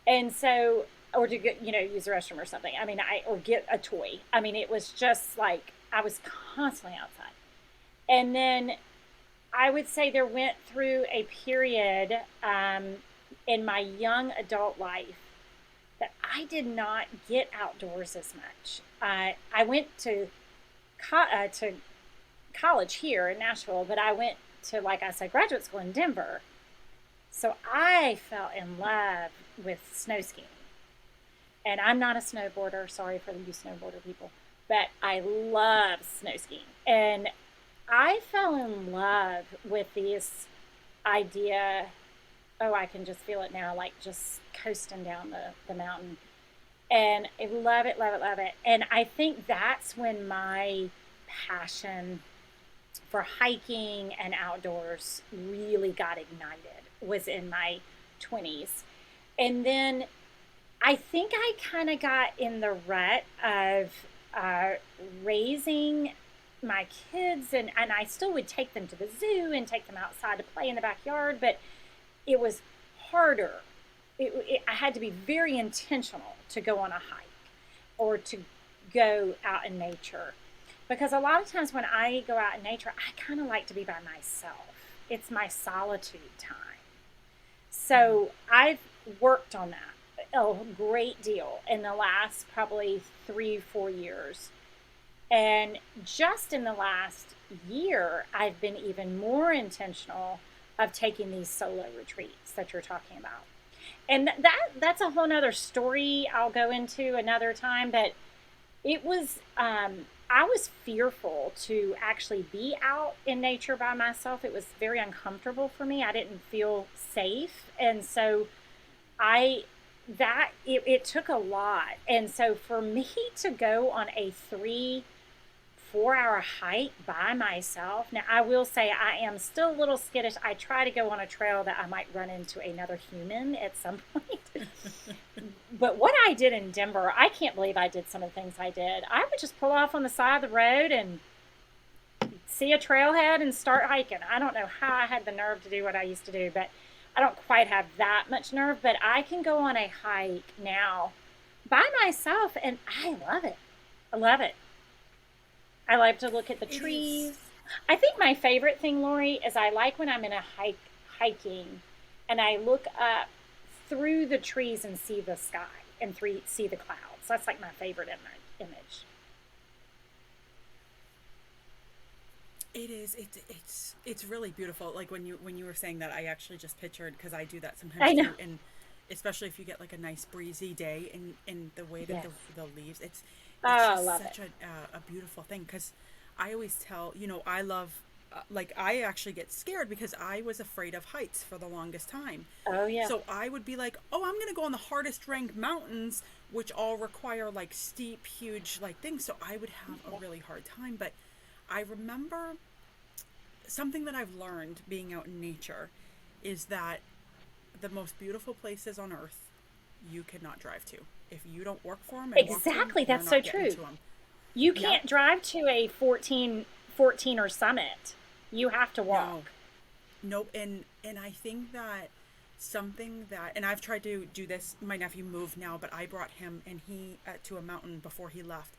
And so, or to get, use the restroom or something. I mean, or get a toy. I mean, it was just like I was constantly outside. And then I would say there went through a period in my young adult life that I did not get outdoors as much. I went to college here in Nashville, but I went to, like I said, graduate school in Denver. So I fell in love with snow skiing. And I'm not a snowboarder. Sorry for you snowboarder people. But I love snow skiing. And I fell in love with this idea. Oh, I can just feel it now, like just coasting down the mountain. And I love it, love it, love it. And I think that's when my passion for hiking and outdoors really got ignited, was in my 20s. And then I think I kind of got in the rut of uh, raising my kids, and I still would take them to the zoo and take them outside to play in the backyard, but it was harder. I had to be very intentional to go on a hike or to go out in nature. Because a lot of times when I go out in nature, I kind of like to be by myself. It's my solitude time. So I've worked on that a great deal in the last probably 3, 4 years. And just in the last year, I've been even more intentional of taking these solo retreats that you're talking about. And that's a whole nother story I'll go into another time. But it was, I was fearful to actually be out in nature by myself. It was very uncomfortable for me. I didn't feel safe. And so it took a lot. And so for me to go on a 3, 4 hour hike by myself. Now, I will say I am still a little skittish. I try to go on a trail that I might run into another human at some point. But what I did in Denver, I can't believe I did some of the things I did. I would just pull off on the side of the road and see a trailhead and start hiking. I don't know how I had the nerve to do what I used to do, but I don't quite have that much nerve. But I can go on a hike now by myself, and I love it. I love it. I like to look at the trees. I think my favorite thing, Laurie, is I like when I'm in a hiking and I look up through the trees and see the sky and see the clouds. That's like my favorite image. It is. It's really beautiful. Like when you were saying that, I actually just pictured, because I do that sometimes I know. too, and especially if you get like a nice breezy day, and the way that Yes. the leaves, Oh, it's I just love such it. a beautiful thing. Because I always tell, I love, like, I actually get scared because I was afraid of heights for the longest time. Oh, yeah. So I would be like, oh, I'm gonna go on the hardest ranked mountains, which all require like steep, huge like things. So I would have a really hard time. But I remember something that I've learned being out in nature is that the most beautiful places on earth you cannot drive to. If you don't work for them and walk to them, Exactly. you're That's so not getting true. to them. You Yep. can't drive to a 14 or summit. You have to No. walk. Nope. And I think that something that, and I've tried to do this. My nephew moved now, but I brought him and he to a mountain before he left,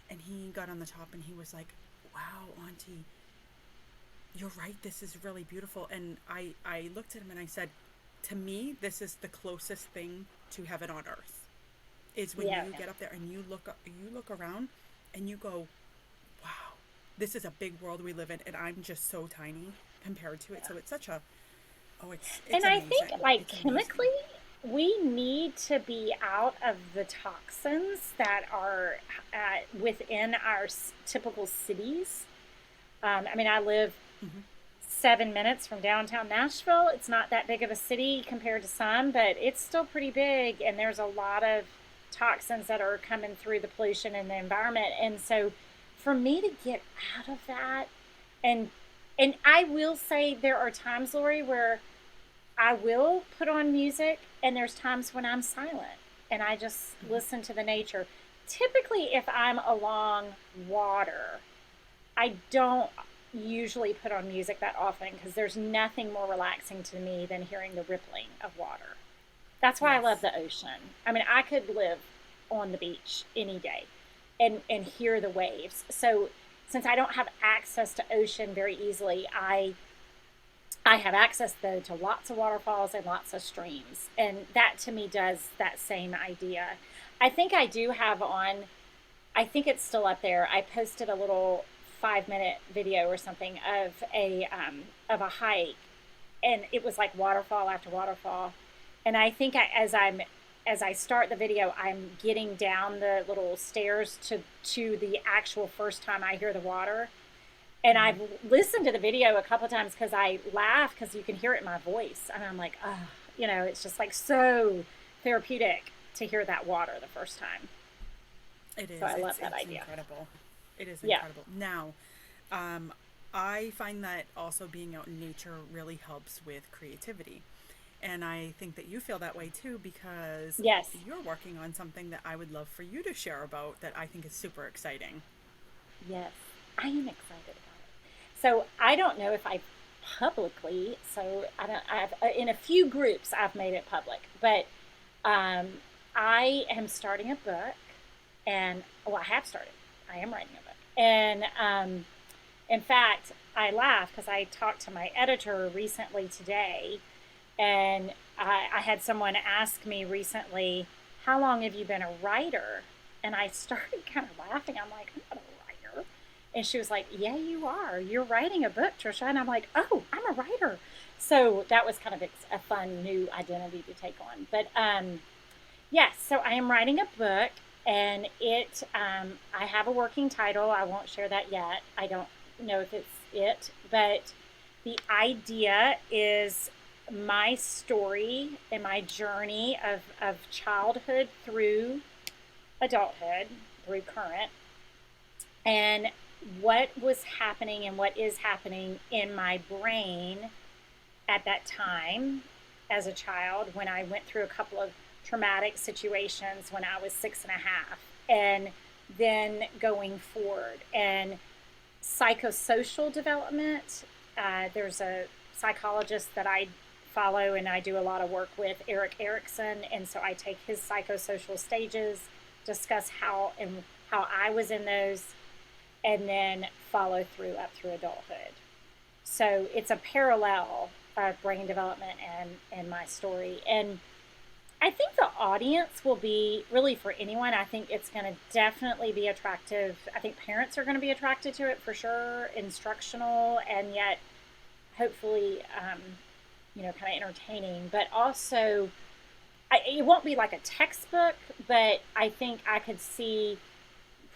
and he got on the top and he was like, "Wow, Auntie, you're right. This is really beautiful." And I looked at him and I said, "To me, this is the closest thing to heaven on earth. Is when Yeah. you get up there and you look around and you go, wow, this is a big world we live in, and I'm just so tiny compared to it." So it's such a, oh, it's And I think, amazing. like, It's amazing. chemically, we need to be out of the toxins that are within our typical cities. I mean, I live Hmm. 7 minutes from downtown Nashville. It's not that big of a city compared to some, but it's still pretty big. And there's a lot of toxins that are coming through the pollution in the environment. And so for me to get out of that, and and I will say there are times, Lori, where I will put on music, and there's times when I'm silent and I just Hmm. listen to the nature. Typically, if I'm along water, I don't usually put on music that often because there's nothing more relaxing to me than hearing the rippling of water. That's why I love Yes. the ocean. I mean, I could live on the beach any day and hear the waves. So since I don't have access to ocean very easily, I have access though to lots of waterfalls and lots of streams. And that to me does that same idea. I think I do have on, I think it's still up there. I posted a little 5 minute video or something of a hike, and it was like waterfall after waterfall. And I think as I start the video, I'm getting down the little stairs to the actual first time I hear the water. And Hmm. I've listened to the video a couple of times because I laugh because you can hear it in my voice, and I'm like, oh, it's just like so therapeutic to hear that water the first time. It So is. I love that It's idea. incredible. It is Yeah. incredible. Now, um, I find that also being out in nature really helps with creativity. And I think that you feel that way too, because Yes. you're working on something that I would love for you to share about that I think is super exciting. Yes. I am excited about it. So I don't know if I publicly, so I don't, I've, in a few groups, I've made it public, but um, I am starting a book and, well, I have started. I am writing a book. And in fact, I laugh because I talked to my editor recently today, and I had someone ask me recently, how long have you been a writer? And I started kind of laughing. I'm like, I'm not a writer. And she was like, yeah, you are. You're writing a book, Trisha. And I'm like, oh, I'm a writer. So that was kind of a fun new identity to take on. But yes, so I am writing a book, and I have a working title. I won't share that yet. I don't know if it's it, but the idea is my story and my journey of childhood through adulthood, through current, and what was happening and what is happening in my brain at that time as a child when I went through a couple of traumatic situations when I was 6.5, and then going forward, and psychosocial development. There's a psychologist that I follow and I do a lot of work with, Eric Erickson, and so I take his psychosocial stages, discuss how I was in those, and then follow through up through adulthood. So it's a parallel of brain development and my story. And I think the audience will be really for anyone. I think it's going to definitely be attractive. I think parents are going to be attracted to it for sure, instructional, and yet hopefully, kind of entertaining. But also, it won't be like a textbook, but I think I could see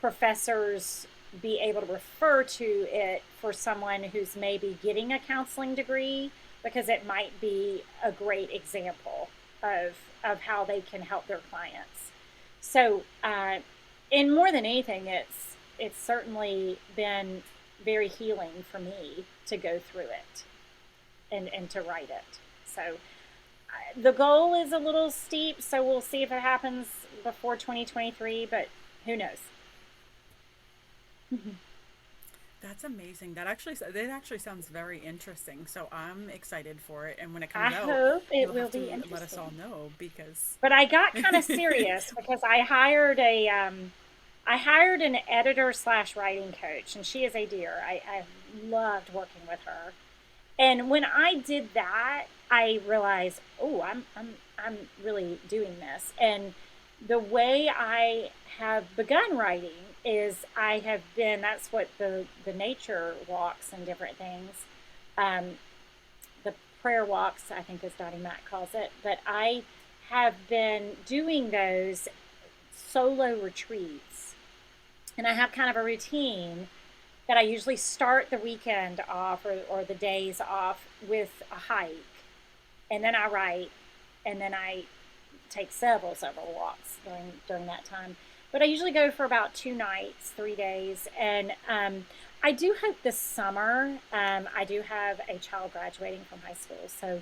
professors be able to refer to it for someone who's maybe getting a counseling degree, because it might be a great example of how they can help their clients. So, and more than anything, it's certainly been very healing for me to go through it and to write it. So the goal is a little steep, so we'll see if it happens before 2023, but who knows? That's amazing. That actually sounds very interesting. So I'm excited for it. And when it I comes out, hope it you'll will have be to let us all interesting. know, because But I got kind of serious because I hired an editor slash writing coach, and she is a dear. I loved working with her. And when I did that, I realized, oh, I'm really doing this. And the way I have begun writing is I have been, that's what the nature walks and different things, um, the prayer walks, I think, as Donny Mac calls it. But I have been doing those solo retreats, and I have kind of a routine that I usually start the weekend off, or the days off, with a hike, and then I write, and then I take several walks during that time. But I usually go for about 2 nights, 3 days, and I do hope this summer. I do have a child graduating from high school, so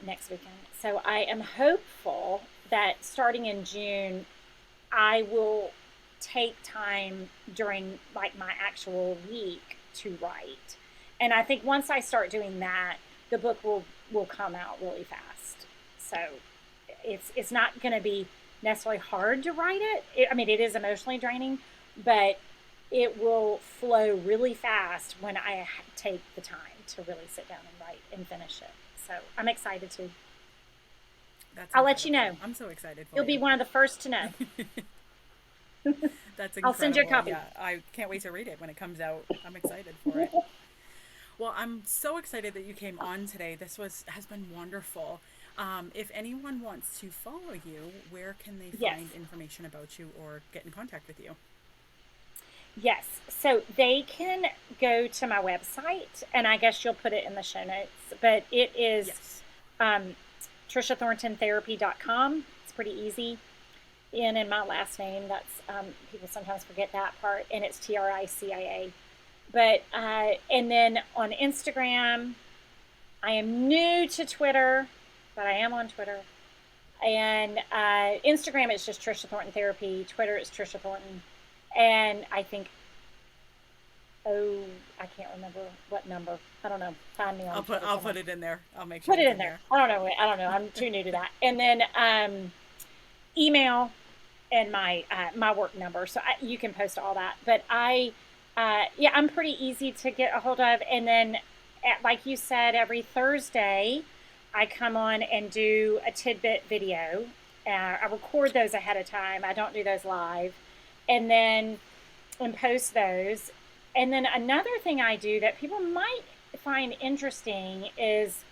next weekend. So I am hopeful that starting in June, I will take time during like my actual week to write. And I think once I start doing that, the book will come out really fast. So it's not going to be necessarily hard to write it. I mean, it is emotionally draining, but it will flow really fast when I take the time to really sit down and write and finish it. So I'm excited to. that's I'll let you incredible. know. I'm so excited for You'll be you. one of the first to know. That's I'll send you a incredible. copy. Yeah, I can't wait to read it when it comes out. I'm excited for it. Well, I'm so excited that you came on today. Has been wonderful. If anyone wants to follow you, where can they Yes. find information about you or get in contact with you? Yes. So they can go to my website, and I guess you'll put it in the show notes, but it is Yes. um, TrishaThorntonTherapy.com. It's pretty easy. In my last name, that's people sometimes forget that part, and it's Tricia. But and then on Instagram, I am new to Twitter, but I am on Twitter. And Instagram is just Trisha Thornton Therapy. Twitter is Trisha Thornton. And I think, I can't remember what number. I don't know. Find me on Twitter. I'll put it in there. I'll make sure put it in there. I don't know. I'm too new to that. And then email and my work number. So you can post all that. But I'm pretty easy to get a hold of. And then, like you said, every Thursday, I come on and do a tidbit video. I record those ahead of time. I don't do those live. And post those. And then another thing I do that people might find interesting is,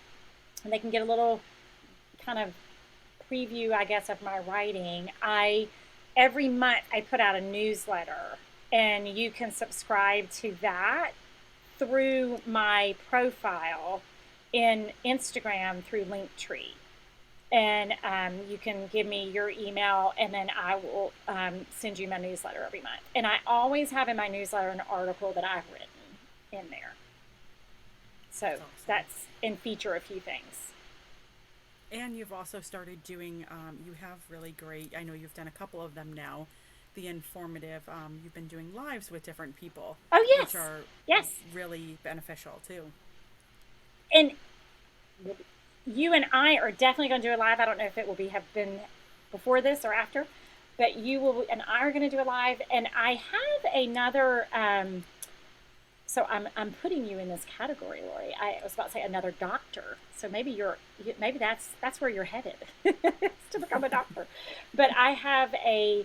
and they can get a little kind of preview, I guess, of my writing. Every month I put out a newsletter, and you can subscribe to that through my profile in Instagram through Linktree. And you can give me your email, and then I will send you my newsletter every month. And I always have in my newsletter an article that I've written in there. So that's, and feature a few things. And you've also started doing, you have really great, I know you've done a couple of them now, the informative, you've been doing lives with different people. Oh, yes. Which are really beneficial, too. And you and I are definitely going to do a live. I don't know if it will have been before this or after, but you and I are going to do a live. And I have another, so I'm putting you in this category, Laurie. I was about to say another doctor. So maybe that's where you're headed to become a doctor. But I have a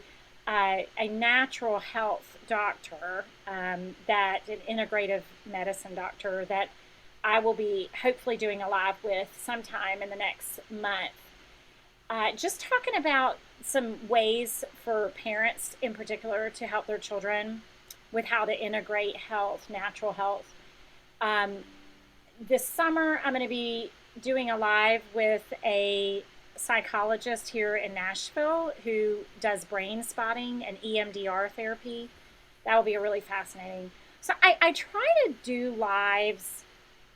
natural health doctor, that an integrative medicine doctor that I will be hopefully doing a live with sometime in the next month. Just talking about some ways for parents in particular to help their children with how to integrate health, natural health. This summer, I'm going to be doing a live with a psychologist here in Nashville who does brain spotting and EMDR therapy. That will be really fascinating. So I try to do lives.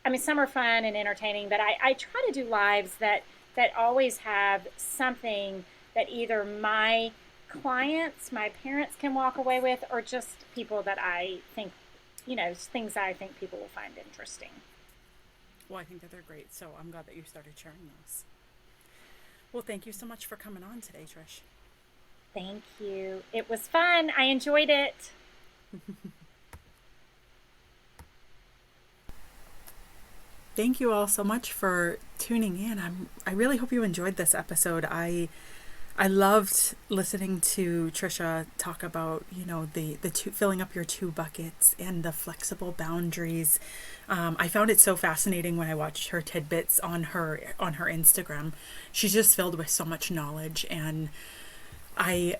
I mean, some are fun and entertaining, but I try to do lives that always have something that either my clients, my parents can walk away with, or just people that I think, things I think people will find interesting. Well, I think that they're great, so I'm glad that you started sharing those. Well, thank you so much for coming on today, Trish. Thank you. It was fun. I enjoyed it. Thank you all so much for tuning in. I really hope you enjoyed this episode. I loved listening to Tricia talk about, the filling up your 2 buckets and the flexible boundaries. I found it so fascinating when I watched her tidbits on her Instagram. She's just filled with so much knowledge, and I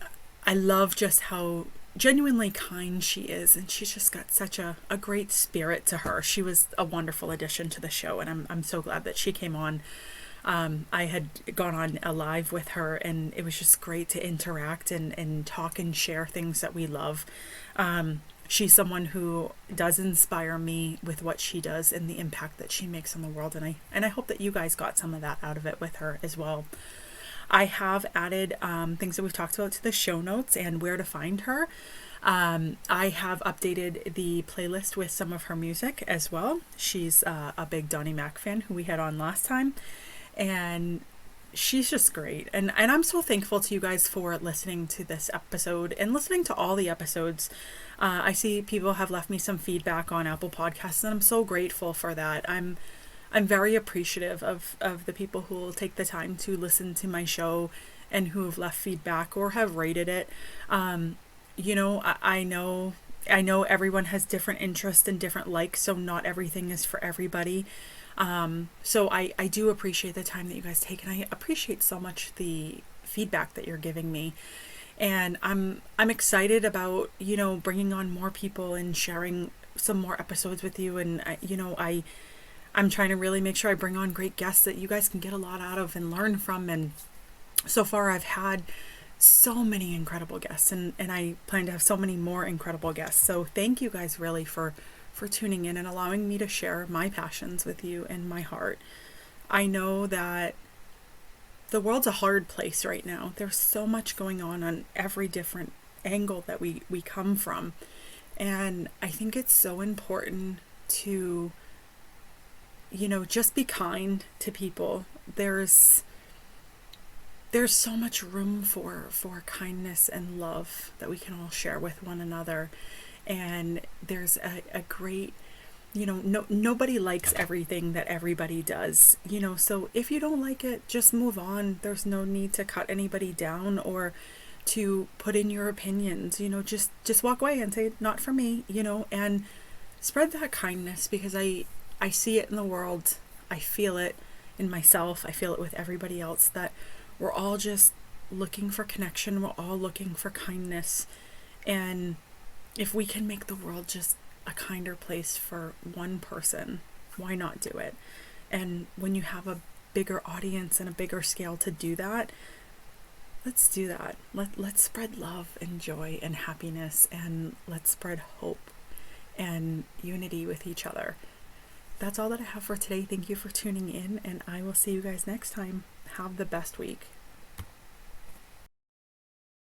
love just how genuinely kind she is, and she's just got such a great spirit to her. She was a wonderful addition to the show, and I'm so glad that she came on. I had gone on a live with her, and it was just great to interact and talk and share things that we love. She's someone who does inspire me with what she does and the impact that she makes on the world, and I hope that you guys got some of that out of it with her as well. I have added things that we've talked about to the show notes and where to find her. I have updated the playlist with some of her music as well. She's a big Donny Mac fan who we had on last time, and she's just great. And I'm so thankful to you guys for listening to this episode and listening to all the episodes. I see people have left me some feedback on Apple Podcasts, and I'm so grateful for that. I'm very appreciative of the people who will take the time to listen to my show and who have left feedback or have rated it. I know everyone has different interests and different likes, so not everything is for everybody. So I do appreciate the time that you guys take, and I appreciate so much the feedback that you're giving me. And I'm excited about, bringing on more people and sharing some more episodes with you. And I'm trying to really make sure I bring on great guests that you guys can get a lot out of and learn from. And so far I've had so many incredible guests, and I plan to have so many more incredible guests. So thank you guys really for tuning in and allowing me to share my passions with you and my heart. I know that the world's a hard place right now. There's so much going on every different angle that we come from. And I think it's so important to, just be kind to people. There's so much room for kindness and love that we can all share with one another. And there's a great, nobody likes everything that everybody does, so if you don't like it, just move on. There's no need to cut anybody down or to put in your opinions, just walk away and say, not for me, and spread that kindness, because I see it in the world. I feel it in myself. I feel it with everybody else, that we're all just looking for connection. We're all looking for kindness. And if we can make the world just a kinder place for one person, why not do it? And when you have a bigger audience and a bigger scale to do that, let's do that. Let's spread love and joy and happiness, and let's spread hope and unity with each other. That's all that I have for today. Thank you for tuning in, and I will see you guys next time. Have the best week.